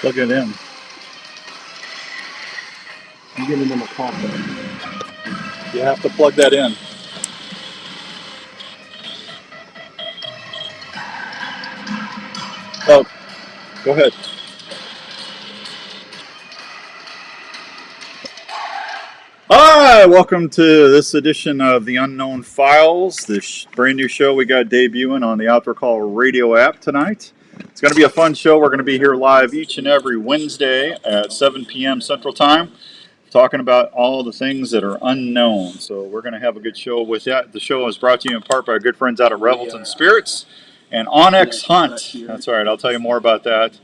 Plug it in. I'm giving them a call. You have to plug that in. Oh, go ahead. Hi, welcome to this edition of the Unknown Files, this brand new show we got debuting on the Outdoor Call radio app tonight. It's going to be a fun show. We're going to be here live each and every Wednesday at 7 p.m. Central Time, talking about all the things that are unknown. So we're going to have a good show with that. The show is brought to you in part by our good friends out at Revelton Spirits and Onyx Hunt. That's all right. I'll tell you more about that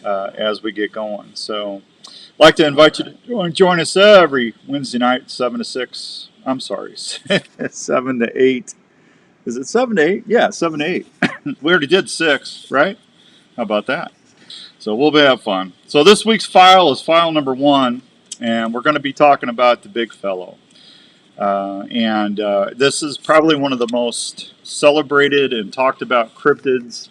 as we get going. So I'd like to invite you to join us every Wednesday night, 7 to 6. I'm sorry, 7 to 8. Is it 7 to 8? Yeah, 7 to 8. We already did 6, right? How about that? So we'll have fun. So this week's file is file number 1, and we're going to be talking about the big fellow. This is probably one of the most celebrated and talked about cryptids,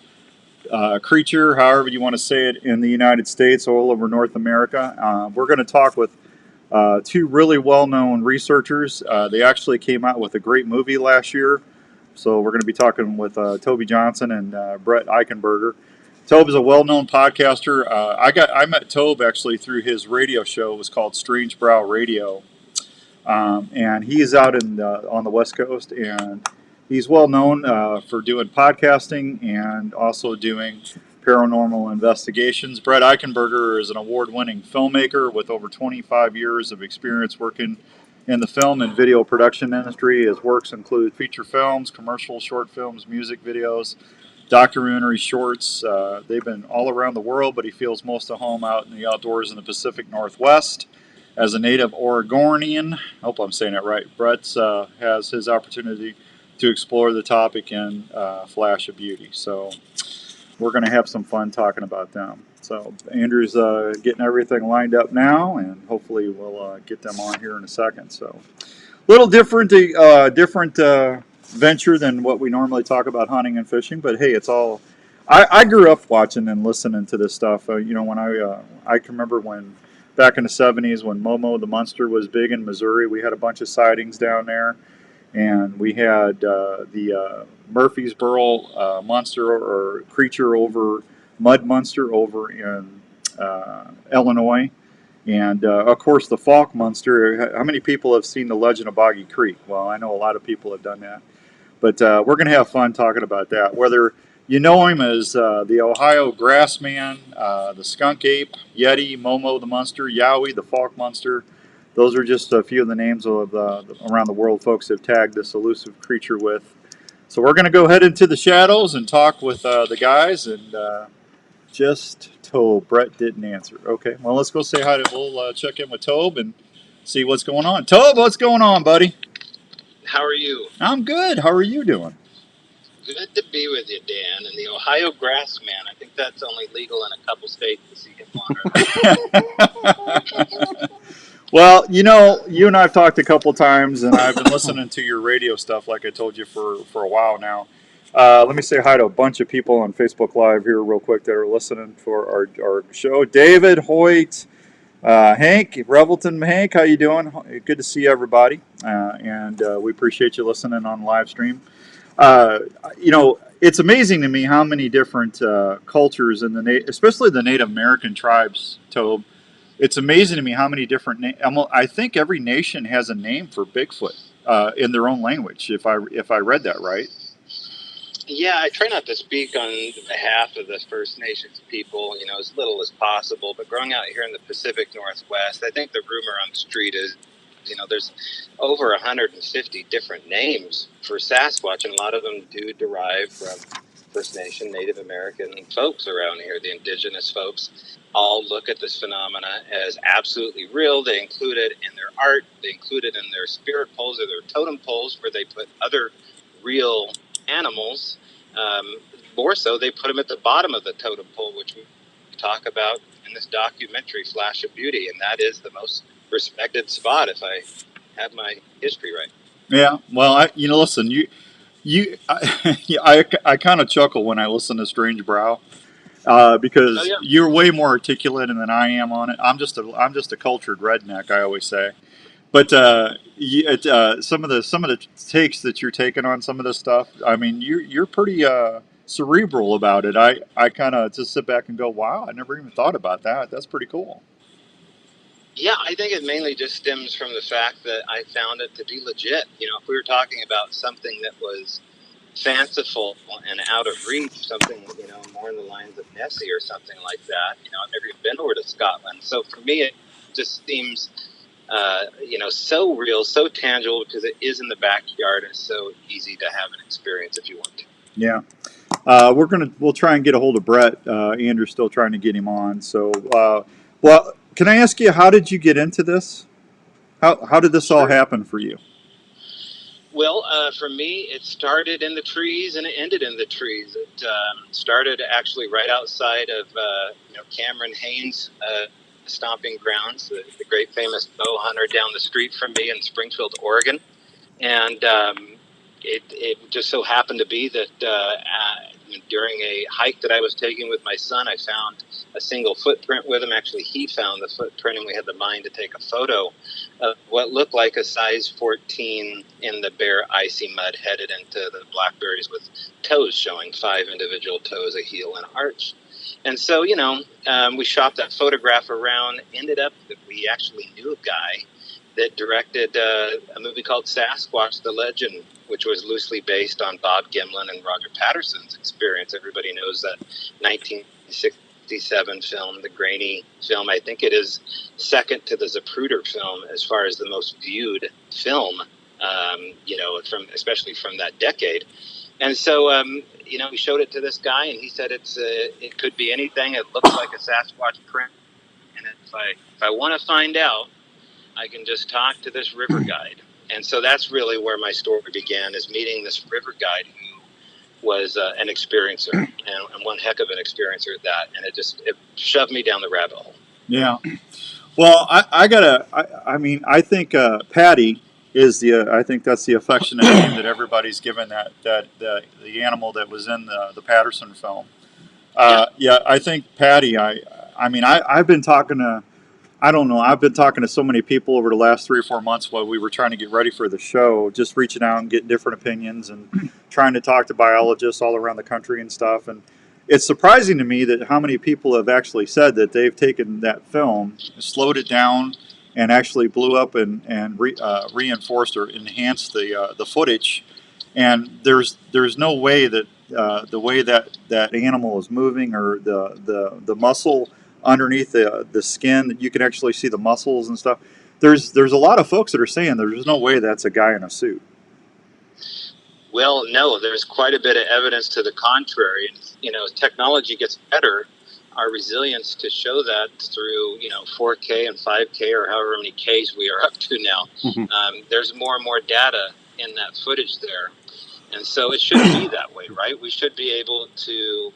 creature, however you want to say it, in the United States, all over North America. We're going to talk with two really well-known researchers. They actually came out with a great movie last year. So we're going to be talking with Toby Johnson and Brett Eichenberger. Tobe is a well-known podcaster. I met Tobe actually through his radio show. It was called Strange Brow Radio, and he's out on the West Coast, and he's well known for doing podcasting and also doing paranormal investigations. Brett Eichenberger is an award-winning filmmaker with over 25 years of experience working in the film and video production industry. His works include feature films, commercial short films, music videos, documentary shorts. They've been all around the world, but he feels most at home out in the outdoors in the Pacific Northwest. As a native Oregonian, I hope I'm saying it right, Brett has his opportunity to explore the topic in Flash of Beauty. So we're going to have some fun talking about them. So Andrew's getting everything lined up now, and hopefully we'll get them on here in a second. So a little different venture than what we normally talk about hunting and fishing, but hey, it's all. I grew up watching and listening to this stuff. When I can remember when back in the 70s when Momo the Monster was big in Missouri, we had a bunch of sightings down there, and we had the Murfreesboro monster or creature over mud monster over in Illinois. And, of course, the Falk Monster. How many people have seen The Legend of Boggy Creek? Well, I know a lot of people have done that. But we're going to have fun talking about that. Whether you know him as the Ohio Grassman, the Skunk Ape, Yeti, Momo the Monster, Yowie, the Falk Monster. Those are just a few of the names of around the world folks have tagged this elusive creature with. So we're going to go ahead into the shadows and talk with the guys and just Tobe. Brett didn't answer. Okay, well, let's go say hi to, we'll check in with Tobe and see what's going on. Tobe, what's going on, buddy? How are you? I'm good. How are you doing? Good to be with you, Dan. And the Ohio Grassman, I think that's only legal in a couple states to see him wander. Well, you and I have talked a couple times, and I've been listening to your radio stuff, like I told you, for a while now. Let me say hi to a bunch of people on Facebook Live here real quick that are listening for our show. David, Hoyt, Hank, Revelton. Hank, how you doing? Good to see everybody, and we appreciate you listening on live stream. It's amazing to me how many different cultures in especially the Native American tribes, Tobe. It's amazing to me how many different I think every nation has a name for Bigfoot in their own language. If I read that right. Yeah, I try not to speak on behalf of the First Nations people, as little as possible. But growing out here in the Pacific Northwest, I think the rumor on the street is, there's over 150 different names for Sasquatch, and a lot of them do derive from First Nation, Native American folks around here, the indigenous folks. All look at this phenomena as absolutely real. They include it in their art. They include it in their spirit poles or their totem poles, where they put other real animals. More so, they put them at the bottom of the totem pole, which we talk about in this documentary, Flash of Beauty, and that is the most respected spot, if I have my history right. Yeah, well, listen, I kind of chuckle when I listen to Strange Brow. Oh because yeah. you're way more articulate than I am on it. I'm just a cultured redneck, I always say. But some of the takes that you're taking on some of this stuff, I mean, you're pretty cerebral about it. I kind of just sit back and go, wow, I never even thought about that. That's pretty cool. Yeah, I think it mainly just stems from the fact that I found it to be legit. If we were talking about something that was fanciful and out of reach, something, more in the lines of Nessie or something like that, I've never even been over to Scotland. So for me, it just seems, so real, so tangible because it is in the backyard and it's so easy to have an experience if you want to. Yeah. We'll try and get a hold of Brett. Andrew's still trying to get him on. So, well, can I ask you, how did you get into this? How did this all Sure. happen for you? Well, for me, it started in the trees and it ended in the trees. It started actually right outside of Cameron Haynes' stomping grounds, the great famous bow hunter down the street from me in Springfield, Oregon. And it just so happened to be that during a hike that I was taking with my son, I found a single footprint with him. Actually, he found the footprint, and we had the mind to take a photo of what looked like a size 14 in the bare, icy mud headed into the blackberries with toes showing, 5 individual toes, a heel, and an arch. And so, we shopped that photograph around, ended up that we actually knew a guy that directed a movie called Sasquatch the Legend, which was loosely based on Bob Gimlin and Roger Patterson's experience. Everybody knows that 1967 film, the grainy film. I think it is second to the Zapruder film as far as the most viewed film, especially from that decade. And so, we showed it to this guy, and he said it could be anything. It looks like a Sasquatch print, and if I want to find out, I can just talk to this river guide. And so that's really where my story began, is meeting this river guide who was an experiencer, and one heck of an experiencer at that. And it shoved me down the rabbit hole. Yeah. Well, I mean, I think Patty is I think that's the affectionate name that everybody's given the animal that was in the Patterson film. Yeah. Yeah, I think Patty. I mean, I've been talking to. I don't know. I've been talking to so many people over the last 3 or 4 months while we were trying to get ready for the show, just reaching out and getting different opinions and trying to talk to biologists all around the country and stuff. And it's surprising to me that how many people have actually said that they've taken that film, slowed it down, and actually blew up and reinforced or enhanced the footage. And there's no way that the way that animal is moving or the muscle underneath the skin that you can actually see the muscles and stuff. There's a lot of folks that are saying there's no way that's a guy in a suit. Well, no, there's quite a bit of evidence to the contrary. As technology gets better, our resilience to show that through 4K and 5K or however many Ks we are up to now. There's more and more data in that footage there, and so it should be that way, right? We should be able to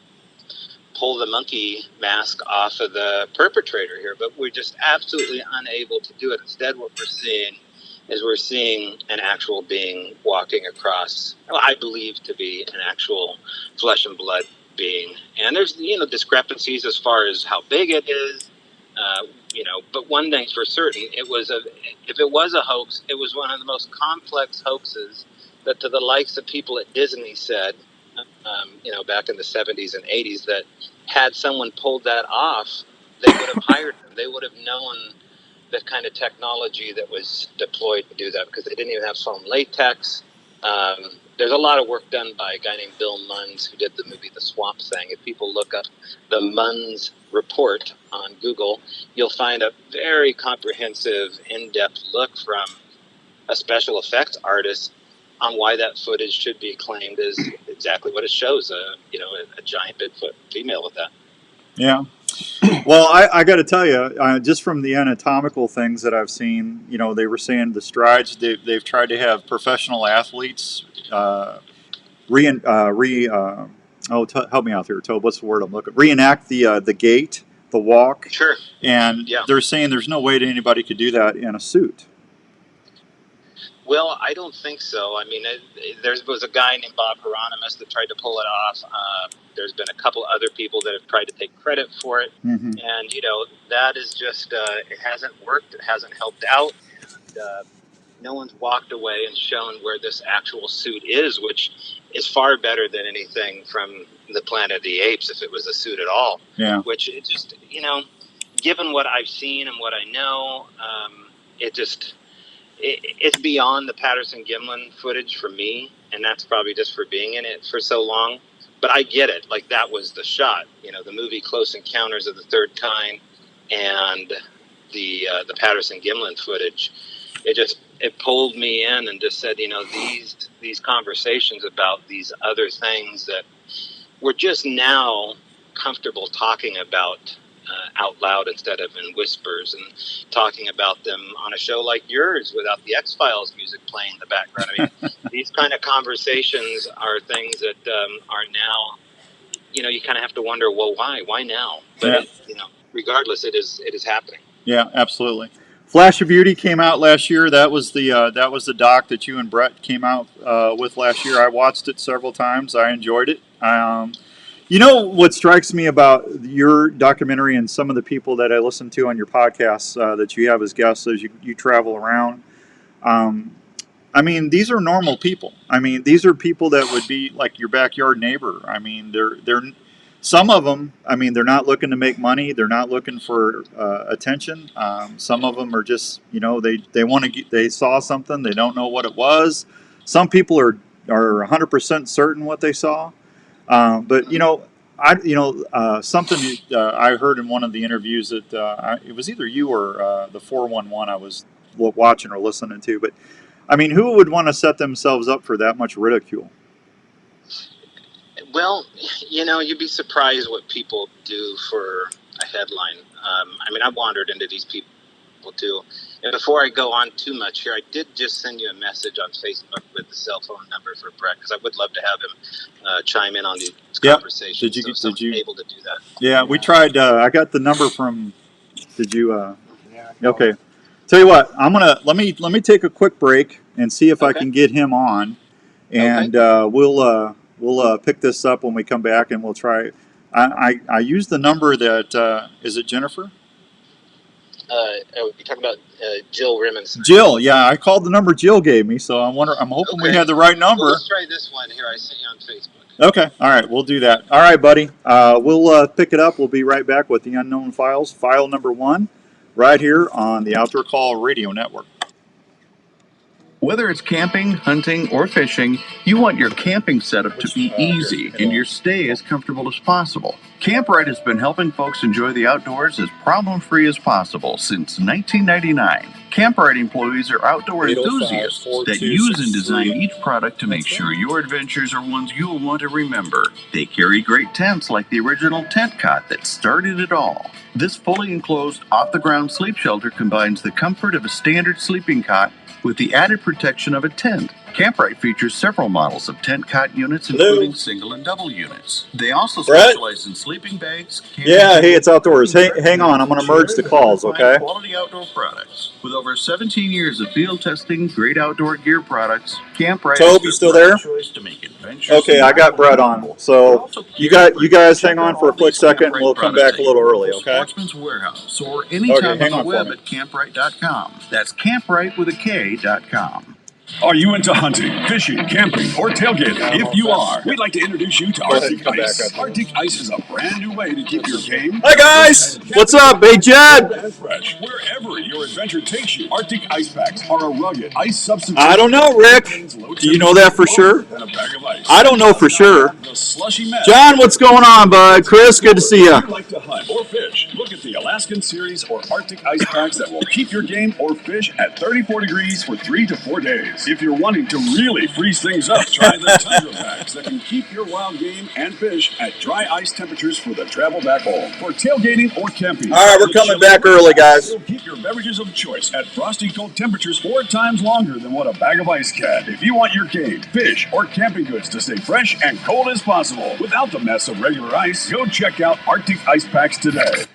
pull the monkey mask off of the perpetrator here, but we're just absolutely unable to do it. Instead, what we're seeing an actual being walking across, I believe to be an actual flesh and blood being. And there's, discrepancies as far as how big it is, but one thing's for certain, if it was a hoax, it was one of the most complex hoaxes that to the likes of people at Disney said, back in the 70s and 80s, that had someone pulled that off, they would have hired them. They would have known the kind of technology that was deployed to do that, because they didn't even have foam latex. There's a lot of work done by a guy named Bill Munns who did the movie The Swamp Thing. If people look up the Munns report on Google, you'll find a very comprehensive, in-depth look from a special effects artist on why that footage should be claimed as exactly what it shows, a giant Bigfoot female with that. Yeah. Well, I got to tell you, just from the anatomical things that I've seen, they were saying the strides they've tried to have professional athletes help me out here, Tobe. What's the word I'm looking? Reenact the gait, the walk. Sure. And Yeah. they're saying there's no way that anybody could do that in a suit. Well, I don't think so. I mean, there was a guy named Bob Hieronymus that tried to pull it off. There's been a couple other people that have tried to take credit for it. Mm-hmm. And, that is just, it hasn't worked. It hasn't helped out. And, no one's walked away and shown where this actual suit is, which is far better than anything from the Planet of the Apes, if it was a suit at all. Yeah. Which it just, given what I've seen and what I know, it's beyond the Patterson-Gimlin footage for me, and that's probably just for being in it for so long. But I get it. Like, that was the shot. The movie Close Encounters of the Third Kind and the Patterson-Gimlin footage, it pulled me in and just said, these conversations about these other things that we're just now comfortable talking about out loud instead of in whispers, and talking about them on a show like yours without the X-Files music playing in the background. I mean, these kind of conversations are things that are now, you kind of have to wonder, well, why now? But regardless, it is happening. Yeah, absolutely. Flash of Beauty came out last year. That was the doc that you and Brett came out with last year. I watched it several times. I enjoyed it. What strikes me about your documentary and some of the people that I listen to on your podcasts that you have as guests as you travel around. I mean, these are normal people. I mean, these are people that would be like your backyard neighbor. I mean, they're some of them. I mean, they're not looking to make money. They're not looking for attention. Some of them are just, they want to. They saw something. They don't know what it was. Some people are 100% certain what they saw. But something I heard in one of the interviews that it was either you or the 411 I was watching or listening to. But I mean, who would want to set themselves up for that much ridicule? Well, you'd be surprised what people do for a headline. I mean, I wandered into these people too. And before I go on too much here, I did just send you a message on Facebook with the cell phone number for Brett, because I would love to have him chime in on these conversations. Did you able to do that? Yeah, we tried. I got the number from. Did you? Yeah. Okay. Tell you what, let me take a quick break and see if I can get him on, and we'll pick this up when we come back, and we'll try. I used the number that is it Jennifer? You're talking about Jill Rimmons. Jill, yeah, I called the number Jill gave me, so I'm hoping we had the right number. Well, let's try this one here. I sent you on Facebook. Okay, all right, we'll do that. All right, buddy, we'll pick it up. We'll be right back with the Unknown Files, file number 1, right here on the Outdoor Call Radio Network. Whether it's camping, hunting, or fishing, you want your camping setup to be easy and your stay as comfortable as possible. Camprite has been helping folks enjoy the outdoors as problem-free as possible since 1999. Camprite employees are outdoor enthusiasts that use and design each product to make sure your adventures are ones you'll want to remember. They carry great tents like the original tent cot that started it all. This fully enclosed, off-the-ground sleep shelter combines the comfort of a standard sleeping cot with the added protection of a tent. Camprite features several models of tent cot units, including single and double units. They also specialize in sleeping bags. Yeah, hey, it's outdoors. Hey, hang on, I'm going to merge the calls, okay? Quality outdoor products. With over 17 years of field testing, great outdoor gear products, Camprite Tobe, you still there? Okay, I got Brett on. So you guys hang on for a quick second, and we'll come back a little early, okay? Sportsman's Warehouse or anytime on the web at camprite.com. That's camprite with a K.com. Are you into hunting, fishing, camping, or tailgating? If you are, we'd like to introduce you to Arctic Ice. Arctic Ice is a brand new way to keep your game. Hi guys, what's up, Big Jed? Fresh. Wherever your adventure takes you, Arctic Ice Packs are a rugged ice substitute. I don't know, Rick. Do you know that for sure? I don't know for sure. John, what's going on, bud? Chris, good to see you. If you like to hunt or fish, look at the Alaskan Series or Arctic Ice Packs that will keep your game or fish at 34 degrees for 3 to 4 days. If you're wanting to really freeze things up, try the Tundra Packs that can keep your wild game and fish at dry ice temperatures for the travel back home. For tailgating or camping. All right, we're coming back early, guys. Keep your beverages of choice at frosty cold temperatures 4 times longer than what a bag of ice can. If you want your game, fish, or camping goods to stay fresh and cold as possible without the mess of regular ice, go check out Arctic Ice Packs today.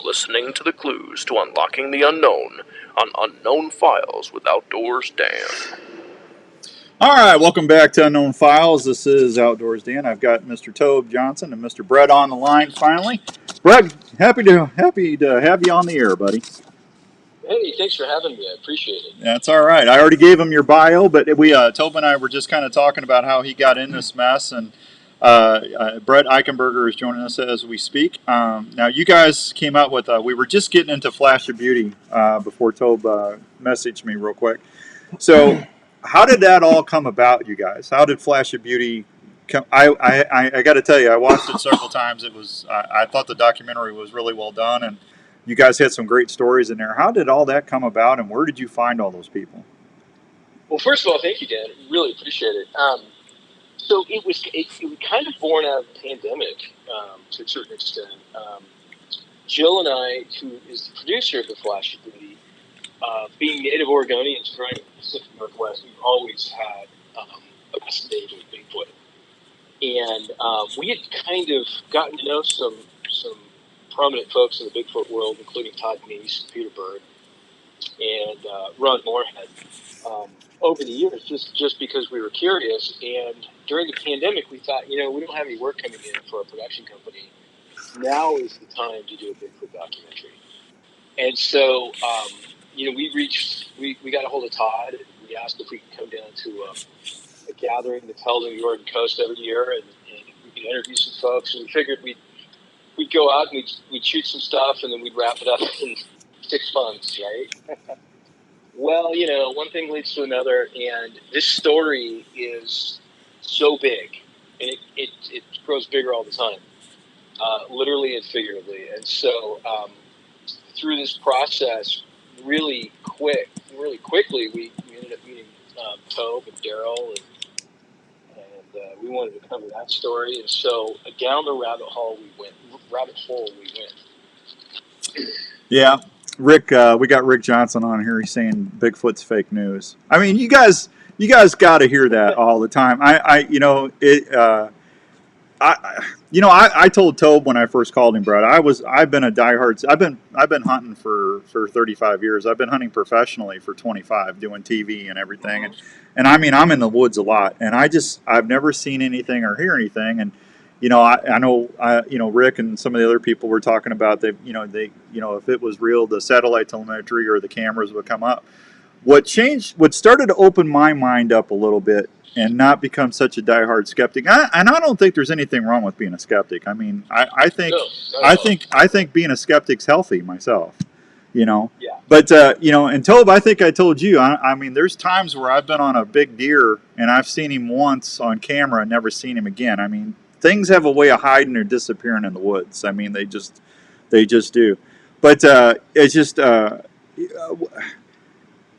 listening to the clues to unlocking the unknown on Unknown Files with Outdoors Dan. All right, welcome back to Unknown Files. This is Outdoors Dan. I've got Mr. Tobe Johnson and Mr. Brett on the line finally. Brett, happy to have you on the air, buddy. Hey, thanks for having me. I appreciate it. That's all right. I already gave him your bio, but Tobe and I were just kind of talking about how he got in this mess, and Brett Eichenberger is joining us as we speak. Now, you guys came out with, we were just getting into Flash of Beauty before Tobe messaged me real quick. So, how did that all come about, you guys? How did Flash of Beauty come? I got to tell you, I watched it several times. It was I thought the documentary was really well done, and you guys had some great stories in there. How did all that come about, and where did you find all those people? Well, first of all, thank you, Dan. Really appreciate it. So it was kind of born out of the pandemic to a certain extent. Jill and I, who is the producer of the Flash of Beauty, being native Oregonians growing up in the Pacific Northwest, we've always had a fascination with Bigfoot. And we had kind of gotten to know some prominent folks in the Bigfoot world, including Todd Neese, Peter Bird, and Ron Moorhead, over the years, just because we were curious. And during the pandemic, we thought, we don't have any work coming in for a production company. Now is the time to do a Bigfoot documentary. And so, we got a hold of Todd, and we asked if we could come down to a gathering that's held on the Oregon coast every year, and we could interview some folks. And we figured we'd go out and we'd shoot some stuff, and then we'd wrap it up in 6 months, right? Well, one thing leads to another, and this story is so big, and it grows bigger all the time, literally and figuratively. And so through this process, really quickly, we ended up meeting Tobe and Daryl, and we wanted to cover that story. And so down the rabbit hole we went. Yeah, Rick. We got Rick Johnson on here. He's saying Bigfoot's fake news. I mean, you guys got to hear that all the time. I told Tobe when I first called him, Brett. I've been a diehard. I've been hunting for 35 years. I've been hunting professionally for 25, doing TV and everything. And I mean, I'm in the woods a lot, and I've never seen anything or hear anything. And I know Rick and some of the other people were talking about if it was real, the satellite telemetry or the cameras would come up. What started to open my mind up a little bit and not become such a diehard skeptic. And I don't think there's anything wrong with being a skeptic. I mean, I think being a skeptic's healthy myself. Yeah. But and Tobe, I think I told you. I mean, there's times where I've been on a big deer and I've seen him once on camera and never seen him again. I mean, things have a way of hiding or disappearing in the woods. I mean, they just do. But it's just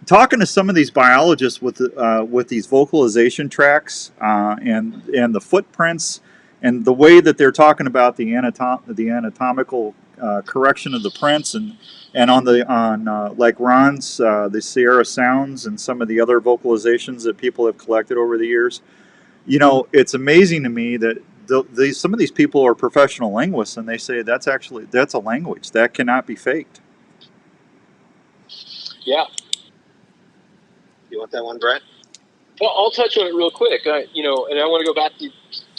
talking to some of these biologists with these vocalization tracks and the footprints and the way that they're talking about the anatomical correction of the prints and on like Ron's the Sierra Sounds and some of the other vocalizations that people have collected over the years. It's amazing to me that some of these people are professional linguists, and they say that's a language that cannot be faked. Yeah. You want that one, Brett? Well, I'll touch on it real quick. And I want to go back to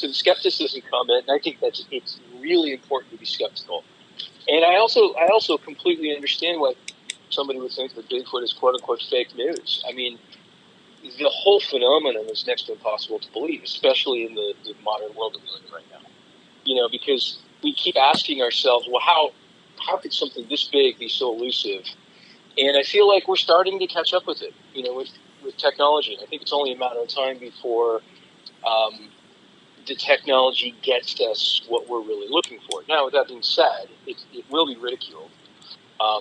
the skepticism comment. And I think it's really important to be skeptical. And I also completely understand why somebody would think that Bigfoot is quote unquote fake news. I mean, the whole phenomenon is next to impossible to believe, especially in the modern world that we live in right now. Because we keep asking ourselves, well, how could something this big be so elusive? And I feel like we're starting to catch up with it, with technology. I think it's only a matter of time before the technology gets us what we're really looking for. Now, with that being said, it will be ridiculed.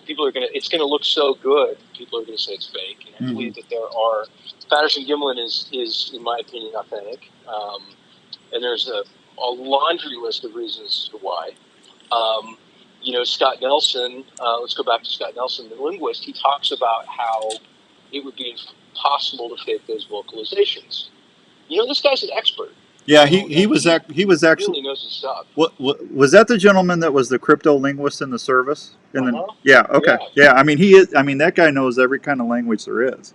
It's going to look so good, people are going to say it's fake. And I believe that there are, Patterson-Gimlin is, in my opinion, authentic. And there's a laundry list of reasons as to why. Scott Nelson, let's go back to Scott Nelson, the linguist. He talks about how it would be impossible to fake those vocalizations. This guy's an expert. Yeah, he was He actually. really knows his stuff. What was that? The gentleman that was the crypto linguist in the service? Yeah, okay, Yeah. yeah. I mean, he is. I mean, that guy knows every kind of language there is.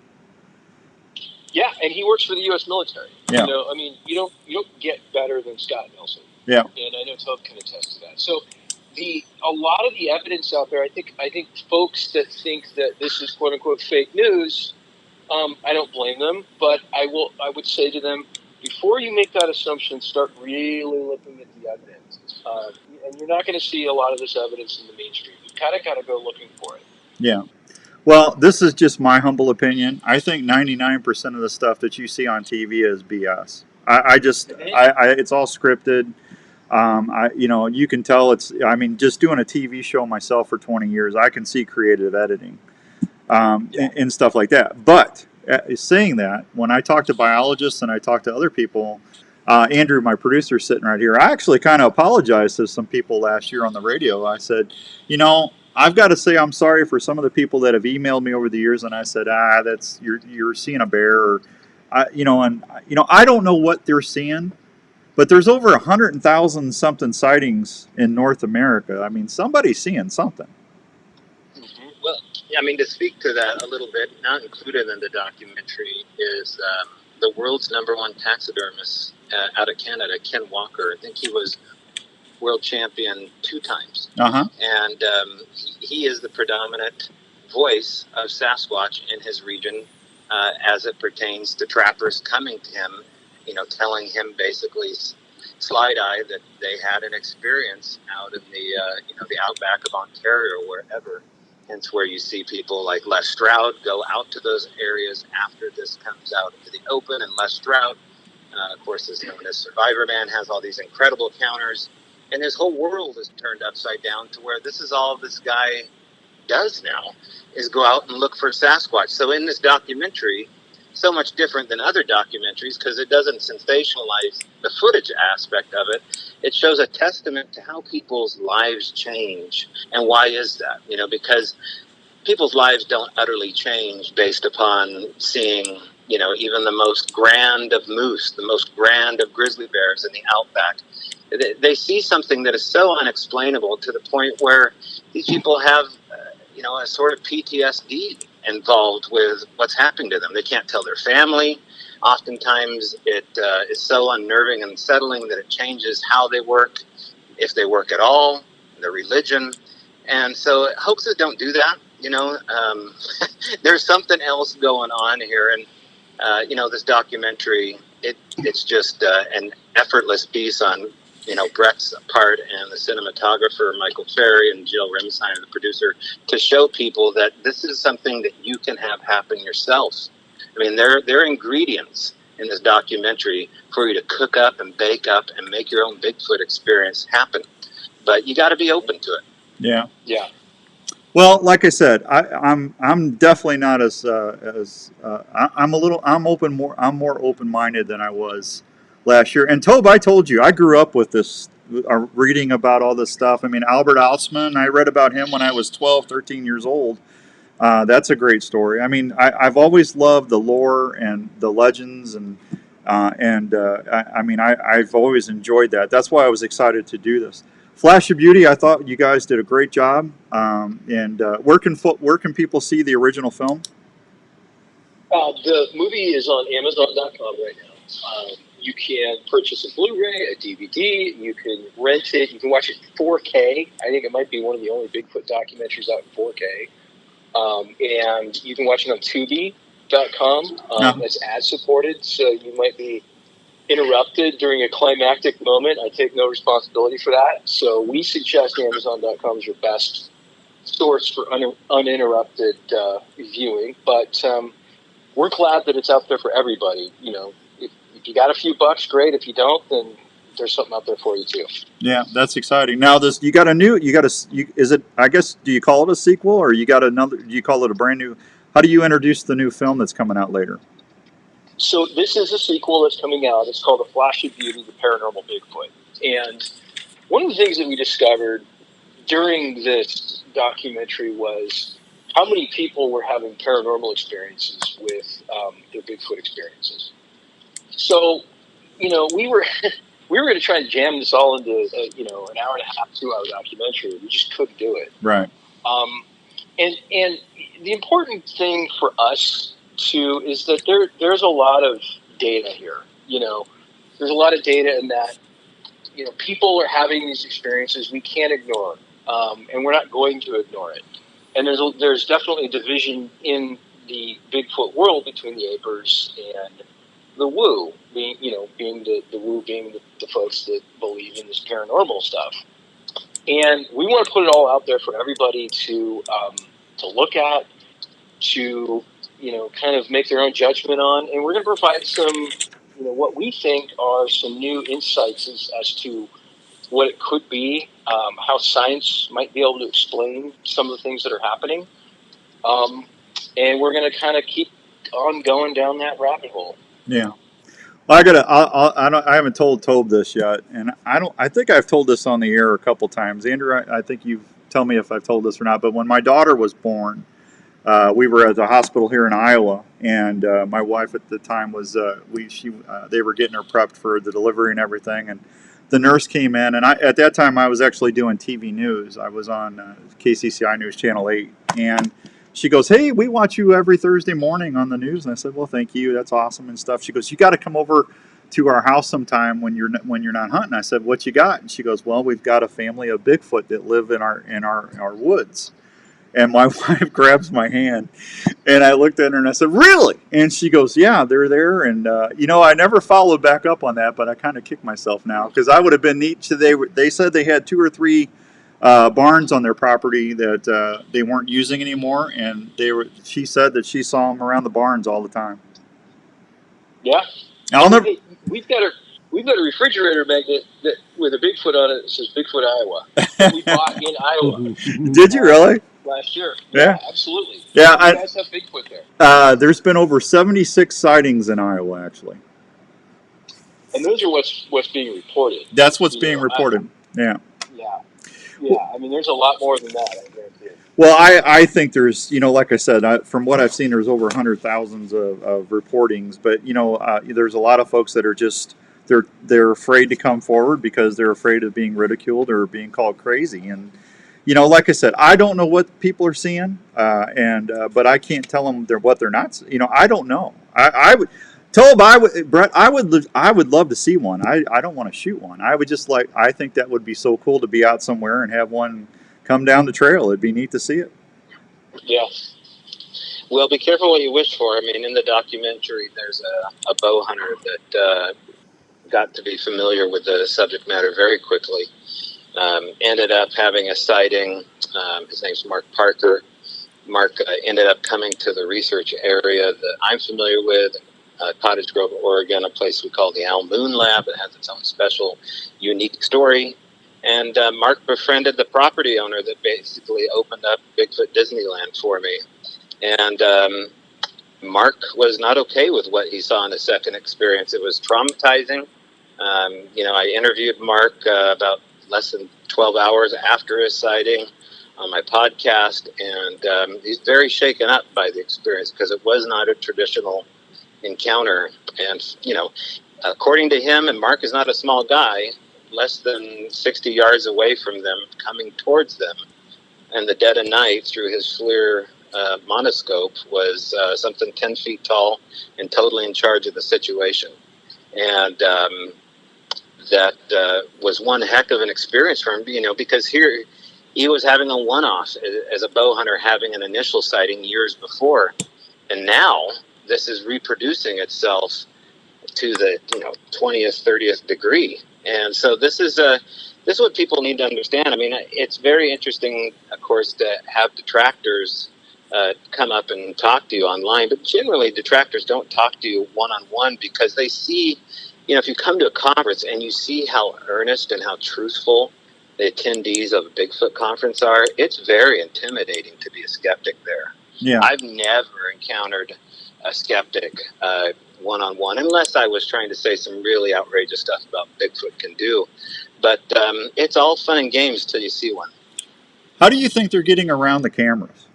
Yeah, and he works for the U.S. military. Yeah. You know, I mean, you don't get better than Scott Nelson. Yeah. And I know Todd can attest to that. So a lot of the evidence out there, I think folks that think that this is quote unquote fake news, I don't blame them, but I would say to them, before you make that assumption, start really looking at the evidence. And you're not going to see a lot of this evidence in the mainstream. You kind of got to go looking for it. Yeah. Well, this is just my humble opinion. I think 99% of the stuff that you see on TV is BS. It's all scripted. You can tell it's. I mean, just doing a TV show myself for 20 years, I can see creative editing, and stuff like that. But saying that, when I talk to biologists and I talk to other people, Andrew, my producer, sitting right here, I actually kind of apologized to some people last year on the radio. I said, I've got to say I'm sorry for some of the people that have emailed me over the years, and I said, that's you're seeing a bear, or, I don't know what they're seeing, but there's over 100,000 something sightings in North America. I mean, somebody's seeing something. Well, I mean, to speak to that a little bit, not included in the documentary is the world's #1 taxidermist out of Canada, Ken Walker. I think he was world champion 2 times. And he is the predominant voice of Sasquatch in his region as it pertains to trappers coming to him, telling him basically slide-eye that they had an experience out in the outback of Ontario or wherever. Hence where you see people like Les Stroud go out to those areas after this comes out into the open. And Les Stroud, of course, is known as Survivor Man, has all these incredible encounters. And his whole world is turned upside down to where this is all this guy does now, is go out and look for Sasquatch. So in this documentary, so much different than other documentaries because it doesn't sensationalize the footage aspect of it. It shows a testament to how people's lives change. And why is that? Because people's lives don't utterly change based upon seeing, even the most grand of moose, the most grand of grizzly bears in the outback. They see something that is so unexplainable to the point where these people have, a sort of PTSD involved with what's happening to them. They can't tell their family. Oftentimes it is so unnerving and unsettling that it changes how they work, if they work at all, their religion. And so hoaxes don't do that. There's something else going on here. And, this documentary, it's just an effortless piece on, Brett's part and the cinematographer, Michael Ferry, and Jill Rimstein, the producer, to show people that this is something that you can have happen yourself. I mean, there are ingredients in this documentary for you to cook up and bake up and make your own Bigfoot experience happen. But you got to be open to it. Yeah. Yeah. Well, like I said, I'm definitely not I'm more open-minded than I was last year. And Tobe, I told you I grew up with this, reading about all this stuff. I mean, Albert Alsman, I read about him when I was 12, 13 years old. That's a great story. I mean, I've always loved the lore and the legends, and I've always enjoyed that. That's why I was excited to do this. Flash of Beauty, I thought you guys did a great job. Where can people see the original film? The movie is on Amazon.com right now. You can purchase a Blu-ray, a DVD. You can rent it. You can watch it in 4K. I think it might be one of the only Bigfoot documentaries out in 4K. And you can watch it on Tubi.com. It's ad-supported, so you might be interrupted during a climactic moment. I take no responsibility for that. So we suggest Amazon.com is your best source for uninterrupted viewing. But we're glad that it's out there for everybody. If you got a few bucks, great. If you don't, then there's something out there for you too. Yeah, that's exciting. Now, is it? I guess, do you call it a sequel, or do you call it a brand new? How do you introduce the new film that's coming out later? So this is a sequel that's coming out. It's called A Flash of Beauty, The Paranormal Bigfoot. And one of the things that we discovered during this documentary was how many people were having paranormal experiences with their Bigfoot experiences. So you know, we were we were going to try and jam this all into you know, an hour and a half, 2 hour documentary. We just couldn't do it. Right. And the important thing for us too is that there's a lot of data here. You know, there's a lot of data in that, you know, people are having these experiences we can't ignore, and we're not going to ignore it. And there's definitely a division in the Bigfoot world between the apers and the woo, being the woo being the folks that believe in this paranormal stuff. And we want to put it all out there for everybody to look at, to, you know, kind of make their own judgment on. And we're going to provide some, you know, what we think are some new insights as to what it could be, how science might be able to explain some of the things that are happening. And we're going to kind of keep on going down that rabbit hole. Yeah. Well, I haven't told Tobe this yet, and I think I've told this on the air a couple times. Andrew, I think you tell me if I've told this or not. But when my daughter was born, we were at the hospital here in Iowa, and my wife at the time was they were getting her prepped for the delivery and everything, and the nurse came in, and at that time I was actually doing TV news. I was on KCCI News Channel 8, and she goes, "Hey, we watch you every Thursday morning on the news." And I said, "Well, thank you. That's awesome and stuff." She goes, "You got to come over to our house sometime when you're not hunting." I said, "What you got?" And she goes, "Well, we've got a family of Bigfoot that live in our woods." And my wife grabs my hand, and I looked at her and I said, "Really?" And she goes, "Yeah, they're there." And you know, I never followed back up on that, but I kind of kick myself now because I would have been neat. They said they had 2 or 3 barns on their property that they weren't using anymore, and she said that she saw them around the barns all the time. Yeah, I'll never. We've got a refrigerator magnet with a Bigfoot on it that says Bigfoot Iowa that we bought in Iowa. Did you really? Last year. Yeah. Absolutely. Yeah, You guys have Bigfoot there. There's been over 76 sightings in Iowa, actually. And those are what's being reported. That's what's being reported. Yeah. Yeah. I mean, there's a lot more than that, I guarantee. Well, I think there's, you know, like I said, from what I've seen, there's over 100,000 of reportings. But, you know, there's a lot of folks that are just, they're afraid to come forward because they're afraid of being ridiculed or being called crazy. And, you know, like I said, I don't know what people are seeing, but I can't tell them what they're not. You know, I don't know. I would, Brett, I would love to see one. I don't want to shoot one. I would just I think that would be so cool to be out somewhere and have one come down the trail. It'd be neat to see it. Yeah. Well, be careful what you wish for. I mean, in the documentary, there's a bow hunter that got to be familiar with the subject matter very quickly. Ended up having a sighting. His name's Mark Parker. Mark ended up coming to the research area that I'm familiar with, Cottage Grove, Oregon, a place we call the Owl Moon Lab. It has its own special, unique story. And Mark befriended the property owner that basically opened up Bigfoot Disneyland for me. And Mark was not okay with what he saw in his second experience. It was traumatizing. You know, I interviewed Mark about less than 12 hours after his sighting on my podcast, and he's very shaken up by the experience because it was not a traditional encounter. And, you know, according to him, and Mark is not a small guy, less than 60 yards away from them, coming towards them in the dead of night through his FLIR monoscope was something 10 feet tall and totally in charge of the situation. And that was one heck of an experience for him, you know, because here he was having a one-off as a bow hunter, having an initial sighting years before. And now this is reproducing itself to the 20th, 30th degree. And so this is what people need to understand. I mean, it's very interesting, of course, to have detractors come up and talk to you online, but generally detractors don't talk to you one-on-one because they see, if you come to a conference and you see how earnest and how truthful the attendees of a Bigfoot conference are, it's very intimidating to be a skeptic there. Yeah. I've never encountered a skeptic one-on-one, unless I was trying to say some really outrageous stuff about Bigfoot can do. But it's all fun and games till you see one. How do you think they're getting around the cameras?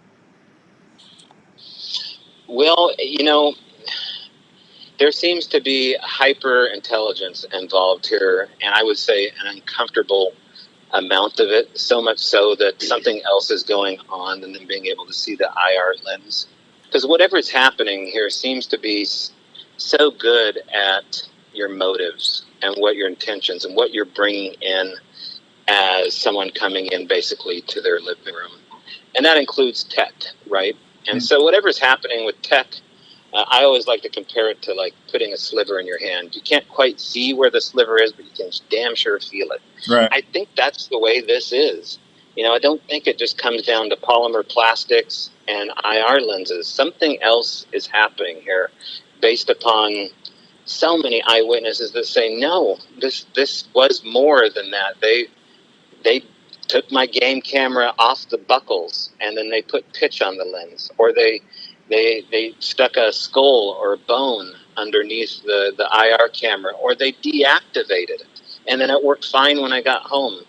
Well, there seems to be hyper intelligence involved here, and I would say an uncomfortable amount of it, so much so that something else is going on than them being able to see the IR lens. Because whatever is happening here seems to be so good at your motives and what your intentions and what you're bringing in as someone coming in basically to their living room. And that includes tech, right? And so whatever's happening with tech, I always like to compare it to like putting a sliver in your hand. You can't quite see where the sliver is, but you can damn sure feel it. Right. I think that's the way this is. I don't think it just comes down to polymer plastics and IR lenses. Something else is happening here based upon so many eyewitnesses that say, no, this was more than that. They took my game camera off the buckles and then they put pitch on the lens, or they stuck a skull or a bone underneath the IR camera, or they deactivated it and then it worked fine when I got home.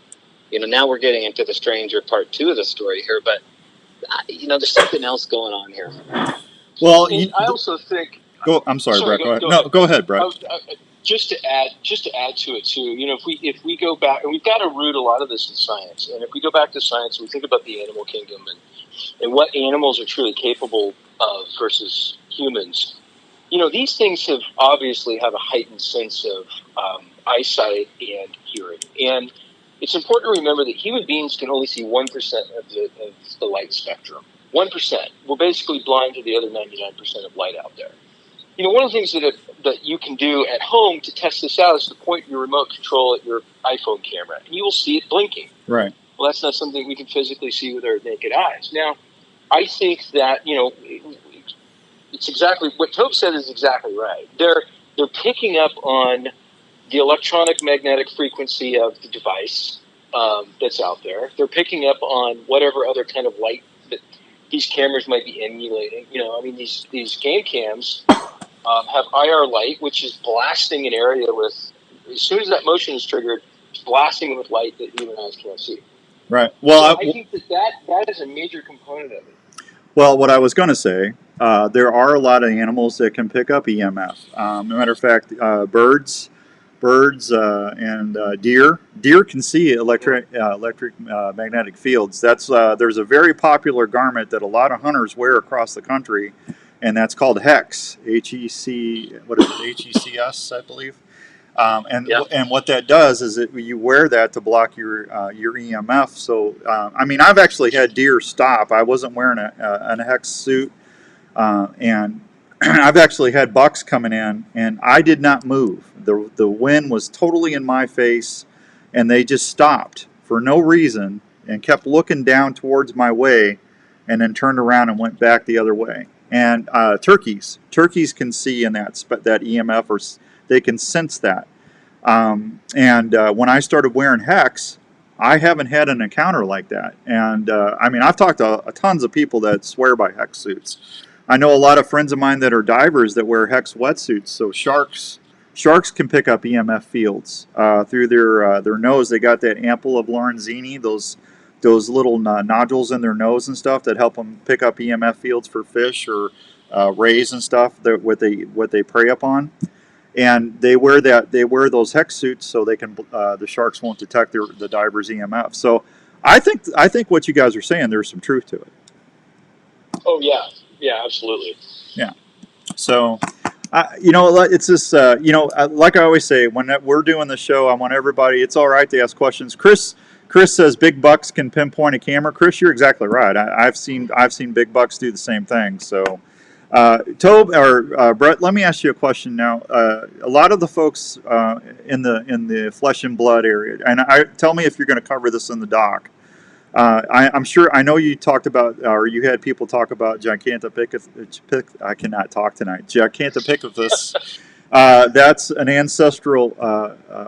Now we're getting into the stranger part 2 of the story here, but there's something else going on here. Well, I also think. I'm sorry, Brett. Go ahead. Go No, ahead. go ahead, Brett. Just to add to it too, if we go back, and we've got to root a lot of this in science, and if we go back to science, we think about the animal kingdom and what animals are truly capable of versus humans. These things obviously have a heightened sense of eyesight and hearing, and it's important to remember that human beings can only see 1% of the light spectrum. 1%. We're basically blind to the other 99% of light out there. One of the things that you can do at home to test this out is to point your remote control at your iPhone camera, and you will see it blinking. Right. Well, that's not something we can physically see with our naked eyes. Now, I think that it's exactly what Tobe said is exactly right. They're picking up on the electronic magnetic frequency of the device that's out there. They're picking up on whatever other kind of light that these cameras might be emulating. These game cams have IR light, which is blasting an area with, as soon as that motion is triggered, it's blasting with light that human eyes can't see. Right. Well, so I think that is a major component of it. Well, what I was going to say, there are a lot of animals that can pick up EMF. Matter of fact, birds, and deer. Deer can see electric magnetic fields. There's a very popular garment that a lot of hunters wear across the country, and that's called HECS. HECS, I believe. And what that does is you wear that to block your EMF. So I've actually had deer stop. I wasn't wearing a hex suit, and I've actually had bucks coming in, and I did not move. The wind was totally in my face, and they just stopped for no reason and kept looking down towards my way, and then turned around and went back the other way. And turkeys can see in that EMF, or they can sense that. When I started wearing hex, I haven't had an encounter like that. And I've talked to tons of people that swear by hex suits. I know a lot of friends of mine that are divers that wear hex wetsuits. So sharks can pick up EMF fields through their nose. They got that ample of Lorenzini, those little nodules in their nose and stuff that help them pick up EMF fields for fish or rays and stuff that what they prey upon. And they wear those hex suits so they can the sharks won't detect the diver's EMF. So I think what you guys are saying, there's some truth to it. Oh yeah, absolutely. Yeah. So it's this like I always say, when we're doing the show, I want everybody. It's all right to ask questions. Chris says big bucks can pinpoint a camera. Chris, you're exactly right. I've seen big bucks do the same thing. So. Tobe or Brett, let me ask you a question now. A lot of the folks in the flesh and blood area, and tell me if you're going to cover this in the doc. I'm sure. I know you talked about, or you had people talk about Gigantopithecus. I cannot talk tonight. Gigantopithecus. That's an ancestral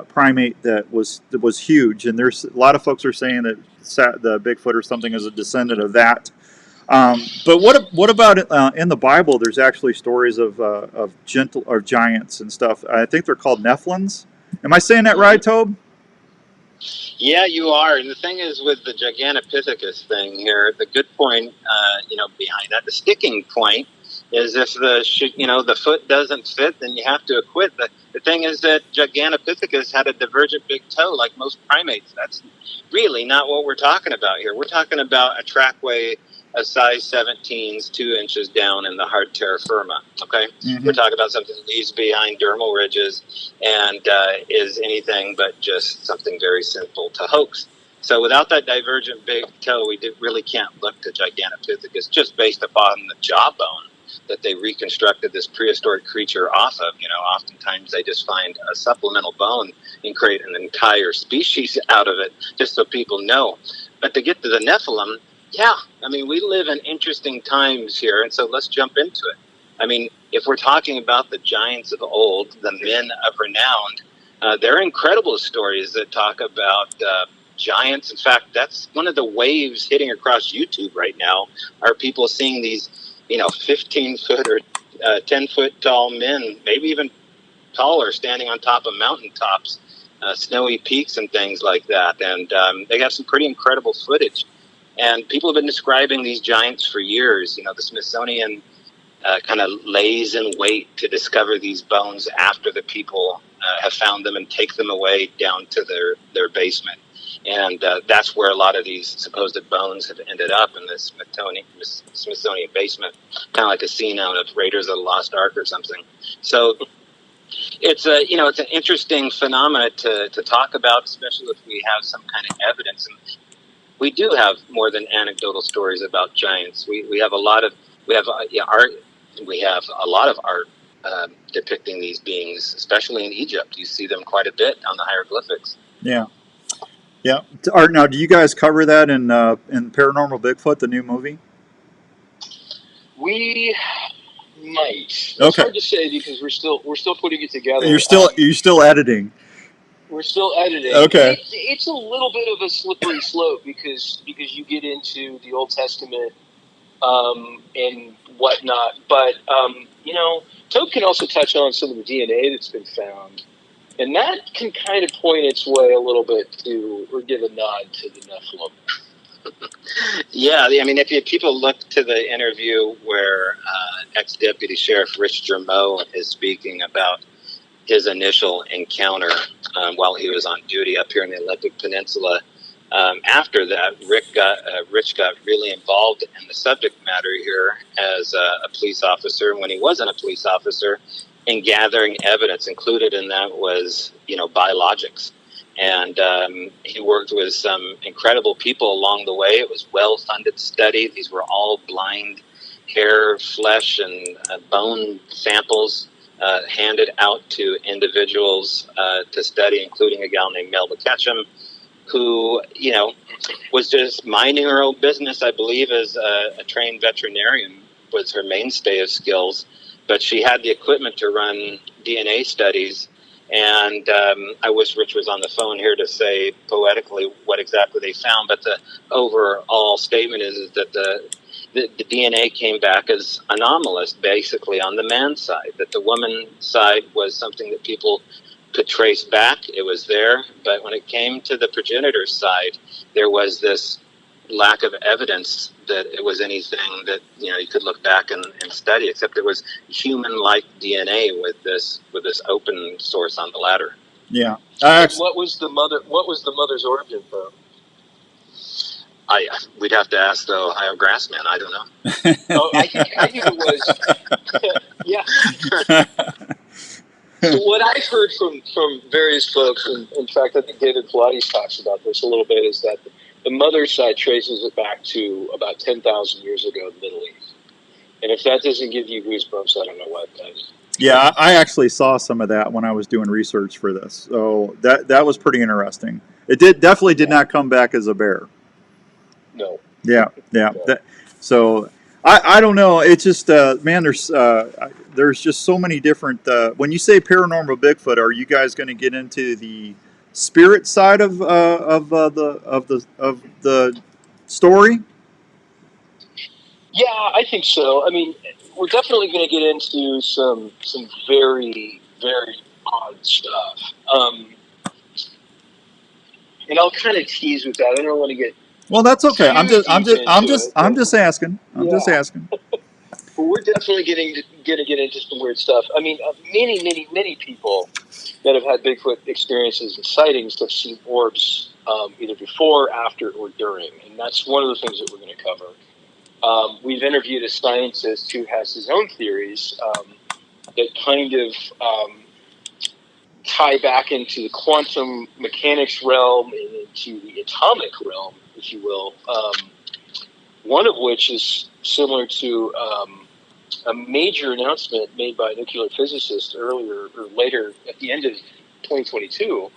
primate that was huge, and there's a lot of folks are saying that the Bigfoot or something is a descendant of that. But what about in the Bible? There's actually stories of giants and stuff. I think they're called Nephilims. Am I saying that right, Tobe? Yeah, you are. And the thing is, with the Gigantopithecus thing here, the good point, behind that, the sticking point is if the foot doesn't fit, then you have to acquit. The thing is that Gigantopithecus had a divergent big toe like most primates. That's really not what we're talking about here. We're talking about a trackway of size 17s, 2 inches down in the hard terra firma. Okay, we're talking about something that leaves behind dermal ridges and is anything but just something very simple to hoax. So without that divergent big toe, we really can't look to Gigantopithecus just based upon the jawbone that they reconstructed this prehistoric creature off of. Oftentimes they just find a supplemental bone and create an entire species out of it, just so people know. But to get to the Nephilim, yeah, I mean, we live in interesting times here, and so let's jump into it. I mean, if we're talking about the giants of old, the men of renown, there are incredible stories that talk about giants. In fact, that's one of the waves hitting across YouTube right now, are people seeing these 15-foot or 10-foot tall men, maybe even taller, standing on top of mountaintops, snowy peaks and things like that. And they have some pretty incredible footage. And people have been describing these giants for years. The Smithsonian kind of lays in wait to discover these bones after the people have found them and take them away down to their basement. And that's where a lot of these supposed bones have ended up, in the Smithsonian basement, kind of like a scene out of Raiders of the Lost Ark or something. So it's it's an interesting phenomena to talk about, especially if we have some kind of evidence. And we do have more than anecdotal stories about giants. We have a lot of art. We have a lot of art depicting these beings, especially in Egypt. You see them quite a bit on the hieroglyphics. Yeah. Yeah. Art, now, do you guys cover that in Paranormal Bigfoot, the new movie? We might. It's Okay. hard to say because we're still putting it together. You're still editing. We're still editing. Okay. It's a little bit of a slippery slope because you get into the Old Testament and whatnot. But Toad can also touch on some of the DNA that's been found. And that can kind of point its way a little bit to, or give a nod to the Nephilim. Yeah, I mean, if people look to the interview where ex-deputy sheriff Rich Germeau is speaking about his initial encounter while he was on duty up here in the Olympic Peninsula, after that, Rich got really involved in the subject matter here as a police officer. When he wasn't a police officer, in gathering evidence, included in that was biologics. And he worked with some incredible people along the way. It was well-funded study. These were all blind hair, flesh, and bone samples handed out to individuals to study, including a gal named Melba Ketchum, who, was just minding her own business, I believe, as a trained veterinarian was her mainstay of skills. But she had the equipment to run DNA studies. And I wish Rich was on the phone here to say poetically what exactly they found. But the overall statement is that the DNA came back as anomalous, basically, on the man's side. That the woman's side was something that people could trace back. It was there. But when it came to the progenitor's side, there was this lack of evidence that it was anything that you could look back and study, except it was human-like DNA with this open source on the ladder. Yeah. What was the mother's origin from? We'd have to ask the Ohio Grassman. I don't know. Oh, I think it was. Yeah. So what I've heard from various folks, and in fact, I think David Pilates talks about this a little bit, is that the mother's side traces it back to about 10,000 years ago in the Middle East. And if that doesn't give you goosebumps, I don't know what does. Yeah, I actually saw some of that when I was doing research for this. So that was pretty interesting. It definitely did not come back as a bear. No. Yeah. No. So I don't know. It's just man, there's just so many different. When you say paranormal Bigfoot, are you guys going to get into the spirit side of the story? Yeah, I think so. I mean, we're definitely going to get into some very, very odd stuff. And I'll kind of tease with that. I don't want to get. Well, that's okay. I'm just asking. I'm Yeah. just asking. we're definitely gonna get into some weird stuff. I mean, many people that have had Bigfoot experiences and sightings have seen orbs either before, after, or during, and that's one of the things that we're going to cover. We've interviewed a scientist who has his own theories that kind of tie back into the quantum mechanics realm and into the atomic realm, if you will. One of which is similar to a major announcement made by a nuclear physicist earlier or later at the end of 2022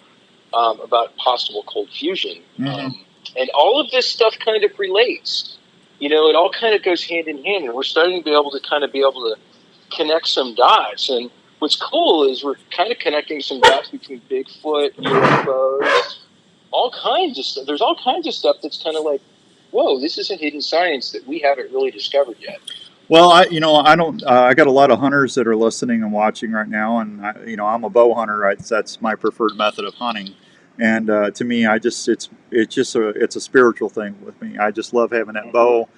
about possible cold fusion. And all of this stuff kind of relates. It all kind of goes hand in hand, and we're starting to be able to connect some dots. And what's cool is we're kind of connecting some dots between Bigfoot, UFOs, all kinds of stuff. There's all kinds of stuff that's kind of like, whoa, this is a hidden science that we haven't really discovered yet. Well, I don't. I got a lot of hunters that are listening and watching right now, and I'm a bow hunter. Right, that's my preferred method of hunting. And to me, it's a spiritual thing with me. I just love having that bow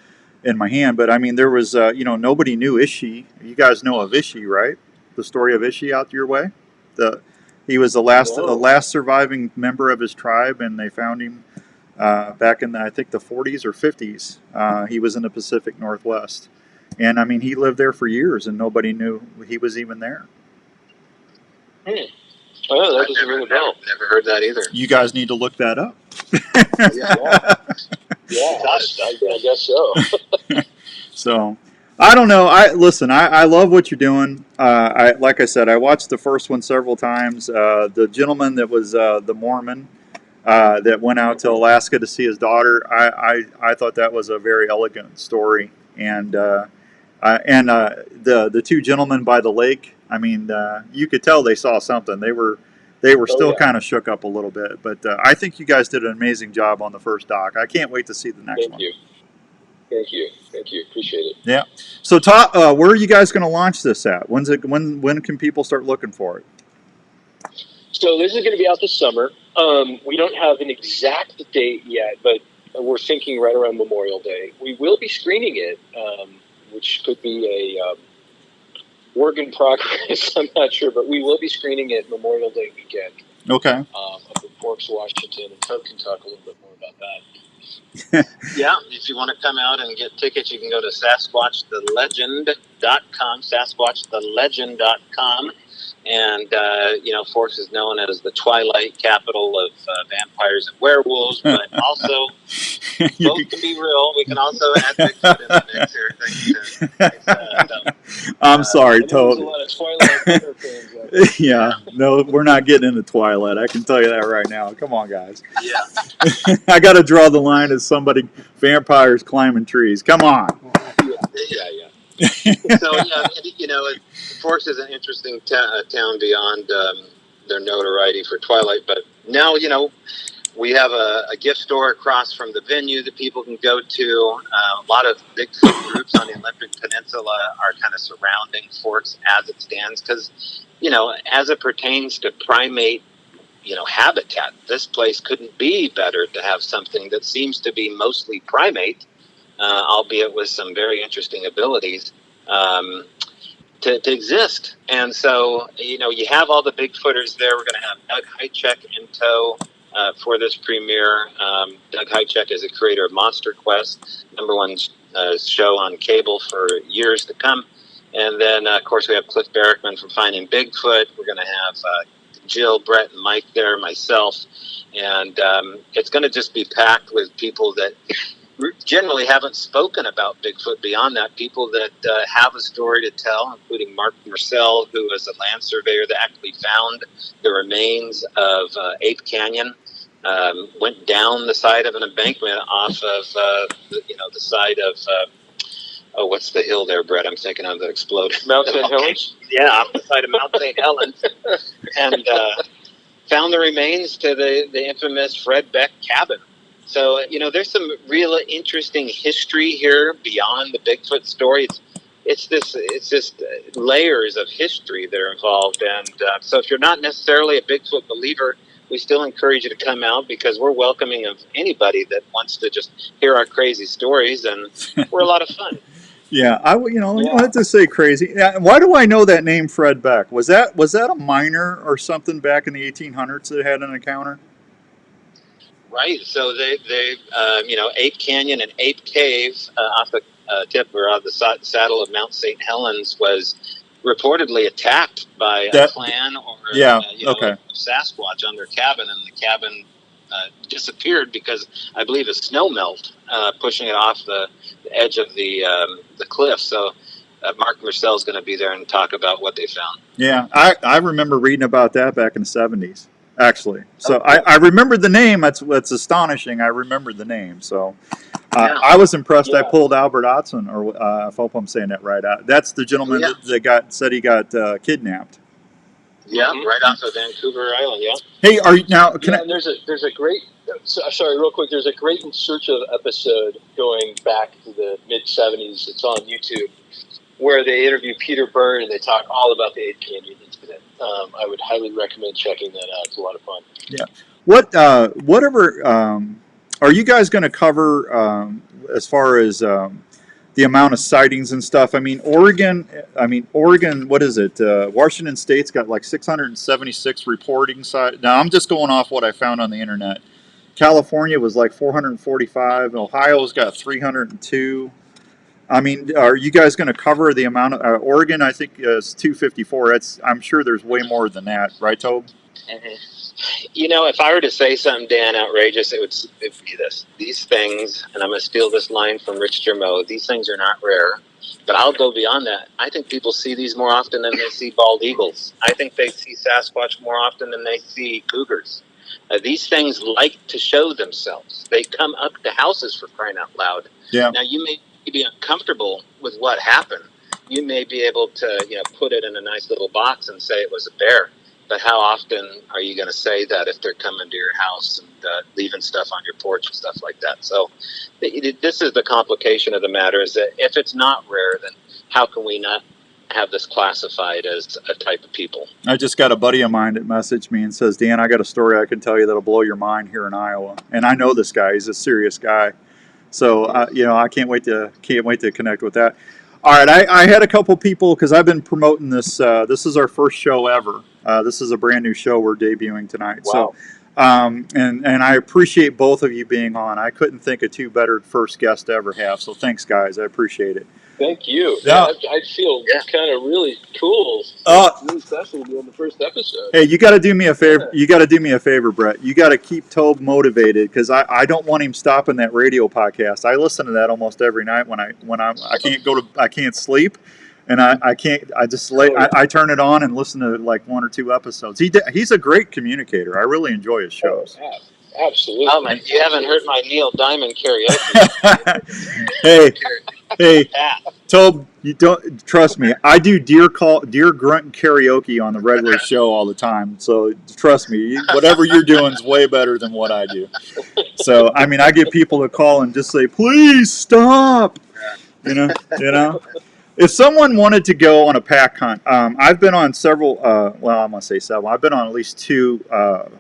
in my hand. But I mean, there was nobody knew Ishi. You guys know of Ishi, right? The story of Ishi out your way. He was the last surviving member of his tribe, and they found him back in I think the 40s or 50s. He was in the Pacific Northwest. And I mean, he lived there for years, and nobody knew he was even there. Oh, that doesn't ring a bell. Never heard that either. You guys need to look that up. I guess so. So, I don't know. I love what you're doing. Like I said, I watched the first one several times. The gentleman that was the Mormon that went out to Alaska to see his daughter. I thought that was a very elegant story, and the two gentlemen by the lake. I mean, you could tell they saw something. They were still kind of shook up a little bit. But I think you guys did an amazing job on the first doc. I can't wait to see the next one. Thank you. Appreciate it. Yeah. So, where are you guys going to launch this at? When can people start looking for it? So this is going to be out this summer. We don't have an exact date yet, but we're thinking right around Memorial Day. We will be screening it, which could be a work in progress. I'm not sure, but we will be screening it Memorial Day weekend. Okay. Up in Forks, Washington, and Tom can talk a little bit more about that. Yeah, if you want to come out and get tickets, you can go to SasquatchTheLegend.com, SasquatchTheLegend.com. And, Forks is known as the twilight capital of vampires and werewolves, but also both can be real. We can also add Bigfoot in the mix here. I'm sorry, Toad. There's a lot of Twilight Hunter fans out there. Yeah, no, we're not getting into Twilight. I can tell you that right now. Come on, guys. Yeah. I got to draw the line as vampires climbing trees. Come on. Yeah. So, Forks is an interesting town beyond their notoriety for Twilight. But now, we have a gift store across from the venue that people can go to. A lot of Bigfoot groups on the Olympic Peninsula are kind of surrounding Forks as it stands because, as it pertains to primate, habitat, this place couldn't be better to have something that seems to be mostly primate, albeit with some very interesting abilities. To exist. And so, you have all the Bigfooters there. We're going to have Doug Hychek in tow for this premiere. Doug Hychek is a creator of Monster Quest, #1 show on cable for years to come. And then, of course, we have Cliff Barrickman from Finding Bigfoot. We're going to have Jill, Brett, and Mike there, myself. And it's going to just be packed with people that generally haven't spoken about Bigfoot beyond that. People that have a story to tell, including Mark Marcel, who is a land surveyor that actually found the remains of Ape Canyon. Went down the side of an embankment off of the side of what's the hill there, Brett? I'm thinking of that exploded. Mount St. Helens? Yeah, off the side of Mount St. Helens, and found the remains to the infamous Fred Beck cabin. So, there's some real interesting history here beyond the Bigfoot story. It's just layers of history that are involved. And so if you're not necessarily a Bigfoot believer, we still encourage you to come out because we're welcoming of anybody that wants to just hear our crazy stories, and we're a lot of fun. Yeah, you know, you don't Yeah. have to say crazy. Yeah, why do I know that name, Fred Beck? Was that a miner or something back in the 1800s that had an encounter? Right. So Ape Canyon and Ape Cave off the tip or off the saddle of Mount St. Helens was reportedly attacked by a That, clan or yeah, a okay. Sasquatch on their cabin, and the cabin disappeared because I believe a snow melt pushing it off the edge of the cliff. So Mark Marcel's going to be there and talk about what they found. Yeah, I remember reading about that back in the 70s, actually. Oh, So cool. I remember the name. That's astonishing. I remember the name. So Yeah. I was impressed. I Yeah. pulled Albert Otson, or I hope I'm saying that right. That's the gentleman that said he got kidnapped. Yeah, Mhm. right off of Vancouver Island. Yeah. Hey, are you now? Yeah, and there's a great sorry, real quick. There's a great In Search of episode going back to the mid '70s. It's on YouTube where they interview Peter Byrne and they talk all about the Ape Canyon incident. I would highly recommend checking that out. It's a lot of fun. Yeah. Whatever are you guys going to cover as far as the amount of sightings and stuff? I mean, Oregon. What is it? Washington State's got like 676 reporting sites. Now I'm just going off what I found on the internet. California was like 445. Ohio's got 302. I mean, are you guys going to cover the amount of Oregon? I think is 254. I'm sure there's way more than that, right, Tobe? If I were to say something, Dan, outrageous, it would be this. These things, and I'm going to steal this line from Rich Germeau, these things are not rare. But I'll go beyond that. I think people see these more often than they see bald eagles. I think they see Sasquatch more often than they see cougars. These things like to show themselves. They come up to houses, for crying out loud. Yeah. Now, you may be uncomfortable with what happened. You may be able to, put it in a nice little box and say it was a bear. But how often are you going to say that if they're coming to your house and leaving stuff on your porch and stuff like that? So this is the complication of the matter, is that if it's not rare, then how can we not have this classified as a type of people? I just got a buddy of mine that messaged me and says, Dan, I got a story I can tell you that'll blow your mind here in Iowa. And I know this guy. He's a serious guy. So, I can't wait to connect with that. All right, I had a couple people, because I've been promoting this. This is our first show ever. This is a brand new show we're debuting tonight. Wow. So, and I appreciate both of you being on. I couldn't think of two better first guests to ever have. So thanks, guys. I appreciate it. Thank you. Yeah. I feel kind of really cool. Really special to be on the first episode. Hey, you got to do me a favor. You got to do me a favor, Brett. You got to keep Tobe motivated, because I don't want him stopping that radio podcast. I listen to that almost every night when I can't sleep, and I can't. I just I turn it on and listen to like one or two episodes. He's a great communicator. I really enjoy his shows. Oh, absolutely. Oh man, you haven't heard my Neil Diamond karaoke. Hey, Tobe, you don't trust me. I do deer grunt karaoke on the regular show all the time. So trust me, whatever you're doing is way better than what I do. So I get people to call and just say, "Please stop." You know. If someone wanted to go on a pack hunt, I've been on several. I'm gonna say several. I've been on at least two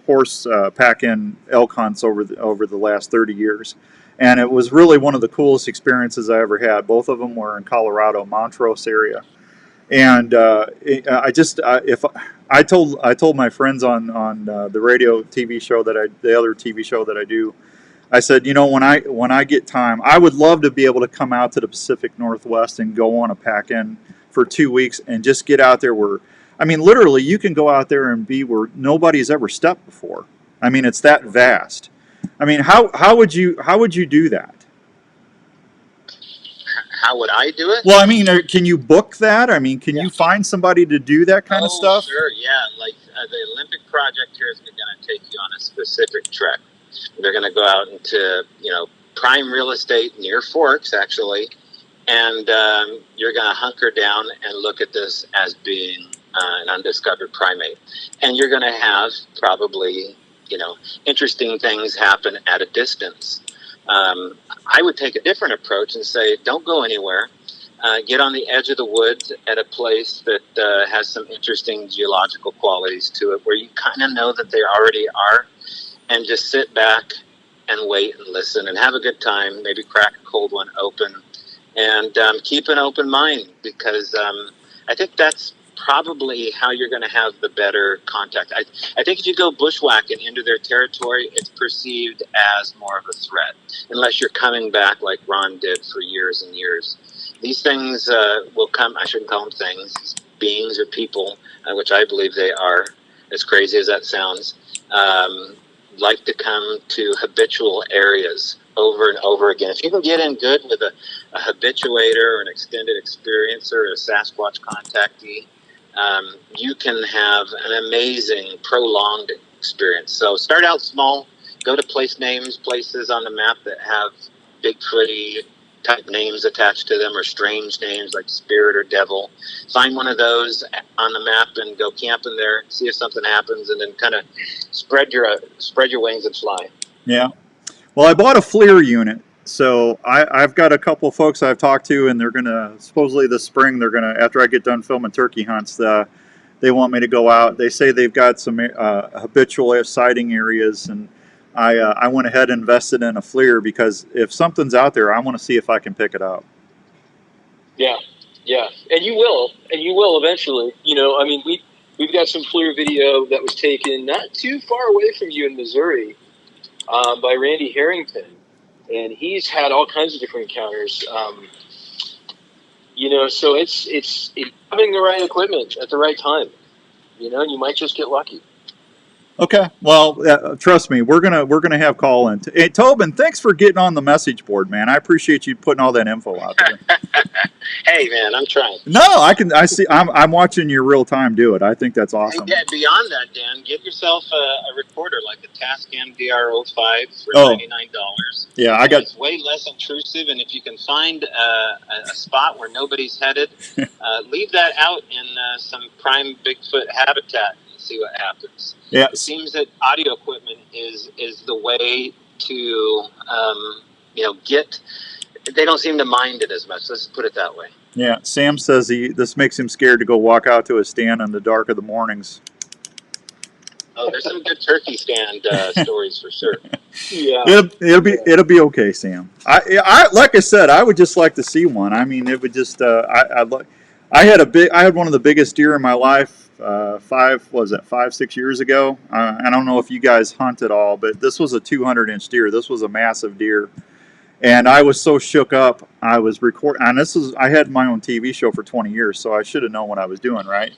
horse pack-in elk hunts over the last 30 years. And it was really one of the coolest experiences I ever had. Both of them were in Colorado, Montrose area, and I told my friends on the radio TV show the other TV show that I do, I said, when I get time, I would love to be able to come out to the Pacific Northwest and go on a pack-in for 2 weeks and just get out there where, literally you can go out there and be where nobody's ever stepped before. It's that vast. How would you do that? How would I do it? Well, can you book that? Can you find somebody to do that kind of stuff? Sure, yeah. Like the Olympic Project here is going to take you on a specific trek. They're going to go out into prime real estate near Forks, actually, and you're going to hunker down and look at this as being an undiscovered primate, and you're going to have probably interesting things happen at a distance. I would take a different approach and say, don't go anywhere. Get on the edge of the woods at a place that has some interesting geological qualities to it, where you kind of know that they already are, and just sit back and wait and listen and have a good time. Maybe crack a cold one open and keep an open mind, because I think that's probably how you're going to have the better contact. I think if you go bushwhacking into their territory, it's perceived as more of a threat, unless you're coming back like Ron did for years and years. These things will come, I shouldn't call them things, these beings or people, which I believe they are, as crazy as that sounds, like to come to habitual areas over and over again. If you can get in good with a habituator or an extended experiencer or a Sasquatch contactee, you can have an amazing, prolonged experience. So start out small, go to places on the map that have Bigfooty type names attached to them, or strange names like Spirit or Devil. Find one of those on the map and go camping there, see if something happens, and then kind of spread your wings and fly. Yeah. Well, I bought a FLIR unit, so I've got a couple of folks I've talked to, and they're gonna supposedly this spring they're gonna, after I get done filming turkey hunts, they want me to go out. They say they've got some habitual sighting areas, and I went ahead and invested in a FLIR because if something's out there, I want to see if I can pick it up. Yeah, and you will eventually. You know, I mean, we've got some FLIR video that was taken not too far away from you in Missouri, by Randy Harrington, and he's had all kinds of different encounters. You know, so it's having the right equipment at the right time. You know, and you might just get lucky. Okay, well, trust me, we're gonna have call in. Hey, Tobin, thanks for getting on the message board, man. I appreciate you putting all that info out there. Hey, man, I'm trying. No, I see. I'm watching you real time do it. I think that's awesome. Yeah, beyond that, Dan, get yourself a recorder like a Tascam DR05 for $99. Yeah, I got. It's way less intrusive, and if you can find a spot where nobody's headed, leave that out in some prime Bigfoot habitat and see what happens. Yeah. It seems that audio equipment is the way to get. They don't seem to mind it as much. Let's put it that way. Yeah, Sam says this makes him scared to go walk out to a stand in the dark of the mornings. Oh, there's some good turkey stand stories for sure. Yeah, it'll be okay, Sam. I like I said, I would just like to see one. I mean, it would just I had one of the biggest deer in my life. 5-6 years ago. I don't know if you guys hunt at all, but this was a 200-inch deer. This was a massive deer. And I was so shook up. I was recording, and I had my own TV show for 20 years, so I should have known what I was doing, right?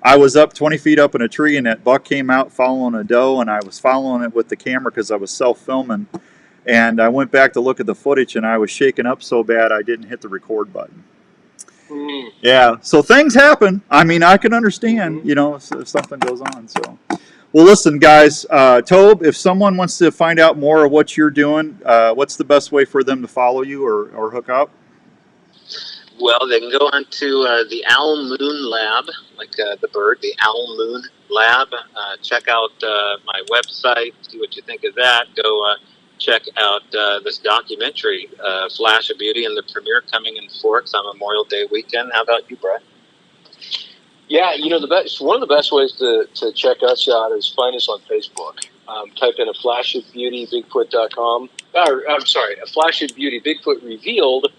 I was up 20 feet up in a tree, and that buck came out following a doe, and I was following it with the camera because I was self-filming. And I went back to look at the footage, and I was shaken up so bad I didn't hit the record button. Yeah, so things happen. I mean, I can understand, you know, if something goes on. So, well, listen, guys. Tobe, if someone wants to find out more of what you're doing, what's the best way for them to follow you or hook up? Well, they can go on to the Owl Moon Lab, like the bird, the Owl Moon Lab. Check out my website, see what you think of that. Go check out this documentary, Flash of Beauty, and the premiere coming in Forks on Memorial Day weekend. How about you, Brett? Yeah, you know, one of the best ways to check us out is find us on Facebook. Type in a Flash of Beauty Bigfoot.com. I'm sorry, a Flash of Beauty Bigfoot Revealed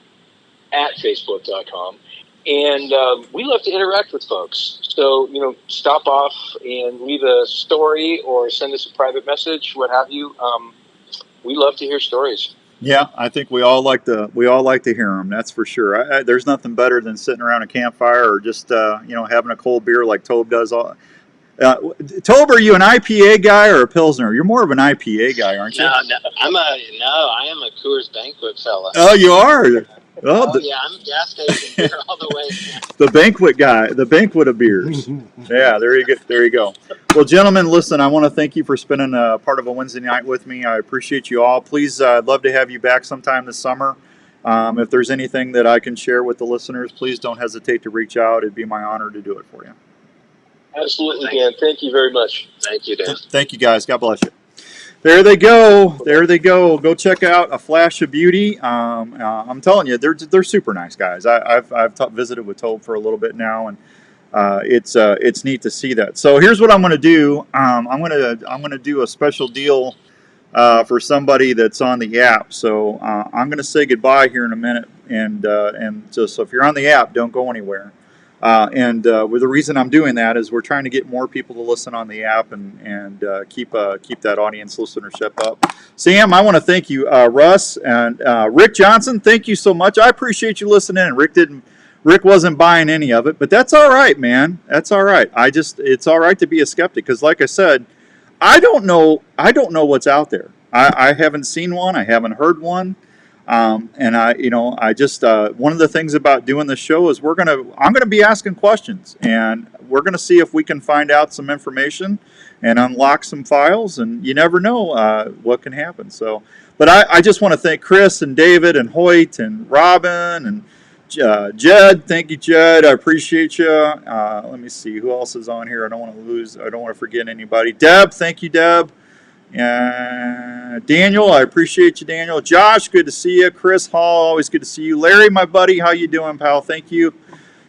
at Facebook.com. And we love to interact with folks. So, you know, stop off and leave a story or send us a private message, what have you. We love to hear stories. Yeah, I think we all like to hear them. That's for sure. There's nothing better than sitting around a campfire or just having a cold beer like Tobe does. Tobe, are you an IPA guy or a Pilsner? You're more of an IPA guy, aren't you? No, I am a Coors Banquet fella. Oh, you are. Yeah, I'm gas station beer all the way. The banquet guy, the banquet of beers. Yeah, there you go. Well, gentlemen, listen, I want to thank you for spending part of a Wednesday night with me. I appreciate you all. Please, I'd love to have you back sometime this summer. If there's anything that I can share with the listeners, please don't hesitate to reach out. It'd be my honor to do it for you. Absolutely, Dan. Thank you very much. Thank you, Dan. Thank you, guys. God bless you. There they go. Go check out A Flash of Beauty. I'm telling you, they're super nice guys. I've visited with Tobe for a little bit now, and it's neat to see that. So here's what I'm going to do. I'm going to do a special deal for somebody that's on the app. So I'm going to say goodbye here in a minute, and so if you're on the app, don't go anywhere. Well, the reason I'm doing that is we're trying to get more people to listen on the app and keep that audience listenership up. Sam, I want to thank you, Russ and Rick Johnson. Thank you so much. I appreciate you listening. And Rick wasn't buying any of it, but that's all right, man. That's all right. It's all right to be a skeptic because, like I said, I don't know what's out there. I haven't seen one. I haven't heard one. And I just one of the things about doing this show is I'm gonna be asking questions, and we're gonna see if we can find out some information and unlock some files. And you never know what can happen. So, but I just want to thank Chris and David and Hoyt and Robin and Jed. Thank you, Jed. I appreciate you. Let me see who else is on here. I don't want to forget anybody. Deb, thank you, Deb. Daniel, I appreciate you, Daniel. Josh, good to see you. Chris Hall, always good to see you. Larry, my buddy, how you doing, pal? Thank you.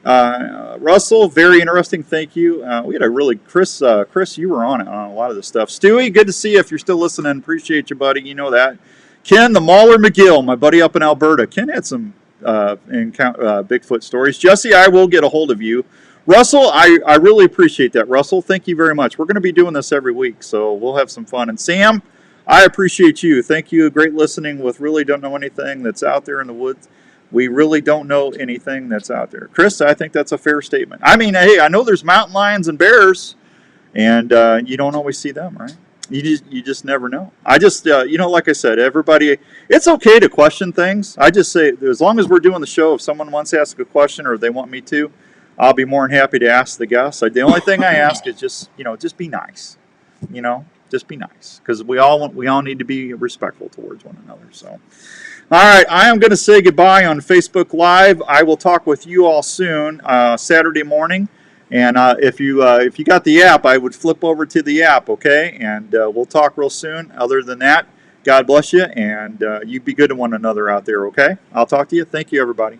Russell, very interesting. Thank you. We had a really Chris, you were on a lot of this stuff. Stewie, good to see you. If you're still listening, appreciate you, buddy. You know that. Ken, the Mauler McGill, my buddy up in Alberta. Ken had some Bigfoot stories. Jesse, I will get a hold of you. Russell, I really appreciate that. Russell, thank you very much. We're going to be doing this every week, so we'll have some fun. And Sam, I appreciate you. Thank you. Great listening with Really Don't Know Anything That's Out There in the Woods. We really don't know anything that's out there. Chris, I think that's a fair statement. I mean, hey, I know there's mountain lions and bears, and you don't always see them, right? You just never know. I just, like I said, everybody, it's okay to question things. I just say, as long as we're doing the show, if someone wants to ask a question or they want me to, I'll be more than happy to ask the guests. The only thing I ask is just be nice. Just be nice, because we all need to be respectful towards one another. So, all right, I am going to say goodbye on Facebook Live. I will talk with you all soon, Saturday morning. And if you got the app, I would flip over to the app, okay? And we'll talk real soon. Other than that, God bless you, and you be good to one another out there, okay? I'll talk to you. Thank you, everybody.